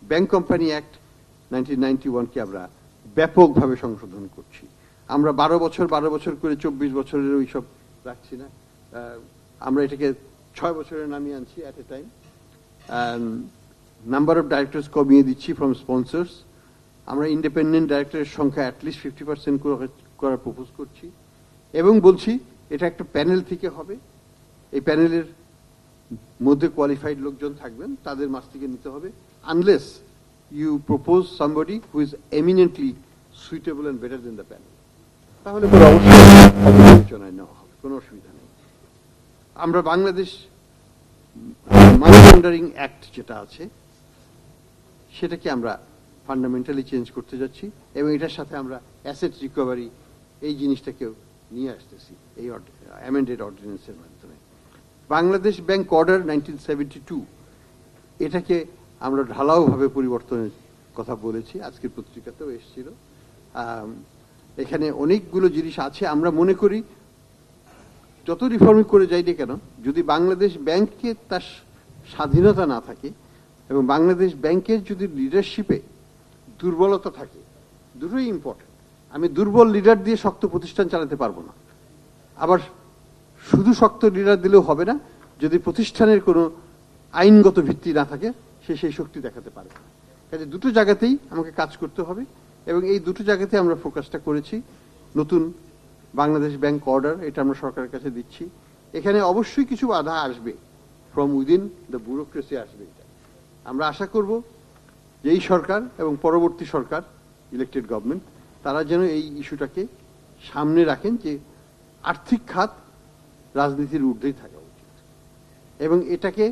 Bank company act 1991 কে আমরা ব্যাপকভাবে সংশোধন করছি। আমরা 12 বছর করে 24 বছরের ওইসব রাখছি না, আমরা এটাকে 6 বছরে নামিয়ে আনছি at a time. Number of directors কমিয়ে দিচ্ছি ফ্রম স্পন্সর্স। আমরা ইন্ডিপেন্ডেন্ট ডাইরেক্টরের সংখ্যা অ্যাটলিস্ট 50% করার প্রপোজ করছি, এবং বলছি এটা একটা প্যানেল থেকে হবে। এই প্যানেলের মধ্যে কোয়ালিফাইড লোকজন থাকবেন, তাদের মাঝ থেকে নিতে হবে, unless you propose somebody who is eminently suitable and better than the panel, তাহলে অবশ্যই বিবেচনায় নেওয়া হবে, কোনো অসুবিধা নেই। আমরা বাংলাদেশ মানি লন্ডারিং অ্যাক্ট যেটা আছে সেটাকে আমরা ফান্ডামেন্টালি চেঞ্জ করতে যাচ্ছি, এবং এটার সাথে আমরা অ্যাসেট রিকভারি এই জিনিসটাকেও নিয়ে আসতেছি এই অ্যামেন্ডেড অর্ডিন্যান্সের মাধ্যমে। বাংলাদেশ ব্যাংক অর্ডার 1972 এটাকে আমরা ঢালাওভাবে পরিবর্তনের কথা বলেছি, আজকের পত্রিকাতেও এসেছিল। এখানে অনেকগুলো জিনিস আছে। আমরা মনে করি যত রিফর্মিং করে যাই না কেন, যদি বাংলাদেশ ব্যাংকে তার স্বাধীনতা না থাকে এবং বাংলাদেশ ব্যাংকের যদি লিডারশিপে দুর্বলতা থাকে, দুটোই ইম্পর্টেন্ট। আমি দুর্বল লিডার দিয়ে শক্ত প্রতিষ্ঠান চালাতে পারবো না, আবার শুধু শক্ত লিডার দিলেও হবে না, যদি প্রতিষ্ঠানের কোনো আইনগত ভিত্তি না থাকে সে সেই শক্তি দেখাতে পারবে না। কাজে দুটো জায়গাতেই আমাকে কাজ করতে হবে, এবং এই দুটো জায়গাতে আমরা ফোকাসটা করেছি। নতুন বাংলাদেশ ব্যাংক অর্ডার এটা আমরা সরকারের কাছে দিচ্ছি। এখানে অবশ্যই কিছু বাধা আসবে, ফ্রম উইদিন দ্য ব্যুরোক্রেসি আসবে। এটা আমরা আশা করব যে এই সরকার এবং পরবর্তী সরকার, ইলেক্টেড গভর্নমেন্ট, তারা যেন এই ইস্যুটাকে সামনে রাখেন যে আর্থিক খাত রাজনীতির ঊর্ধ্বেই থাকা উচিত, এবং এটাকে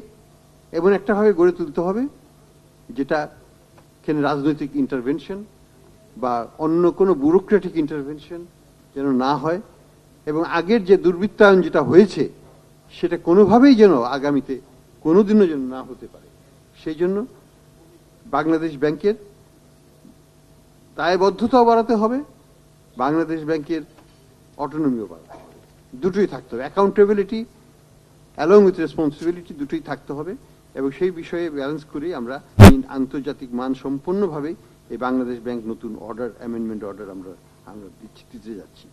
এমন একটাভাবে গড়ে তুলতে হবে যেটা এখানে রাজনৈতিক ইন্টারভেনশন বা অন্য কোনো ব্যুরোক্রেটিক ইন্টারভেনশন যেন না হয়, এবং আগের যে দুর্বৃত্তায়ন যেটা হয়েছে সেটা কোনোভাবেই যেন আগামীতে কোনোদিনও যেন না হতে পারে। সেই জন্য বাংলাদেশ ব্যাংকের দায়বদ্ধতাও বাড়াতে হবে, বাংলাদেশ ব্যাংকের অটোনমিও বাড়াতে হবে, দুটোই থাকতে হবে। অ্যাকাউন্টেবিলিটি অ্যালং উইথ রেসপন্সিবিলিটি দুটোই থাকতে হবে, এবং সেই বিষয়ে ব্যালেন্স করে আমরা আন্তর্জাতিক মান সম্পূর্ণভাবে এই বাংলাদেশ ব্যাংক নতুন অর্ডার, অ্যামেন্ডমেন্ট অর্ডার আমরা দিতে যাচ্ছি।